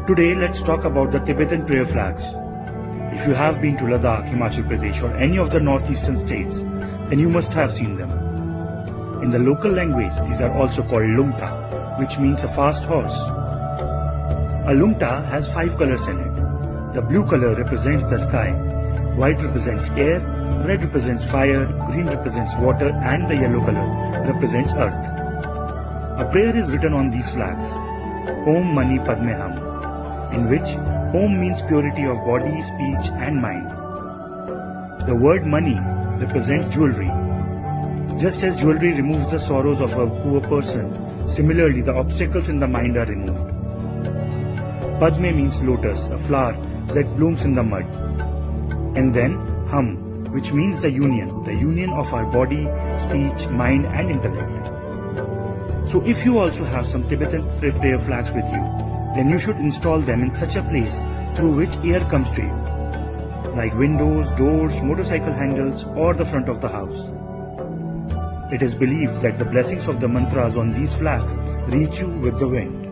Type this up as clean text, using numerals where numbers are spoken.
Today let's talk about the Tibetan Prayer Flags. If you have been to Ladakh, Himachal Pradesh or any of the northeastern states, then you must have seen them. In the local language, these are also called Lungta, which means a fast horse. A Lungta has 5 colors in it. The blue color represents the sky, white represents air, red represents fire, green represents water, and the yellow color represents earth. A prayer is written on these flags, Om Mane Padme Hum, in which Om means purity of body, speech and mind. The word money represents jewellery. Just as jewellery removes the sorrows of a poor person, similarly the obstacles in the mind are removed. Padme means lotus, a flower that blooms in the mud. And then Hum, which means the union of our body, speech, mind and intellect. So if you also have some Tibetan prayer flags with you, then you should install them in such a place through which air comes to you, like windows, doors, motorcycle handles or the front of the house. It is believed that the blessings of the mantras on these flags reach you with the wind.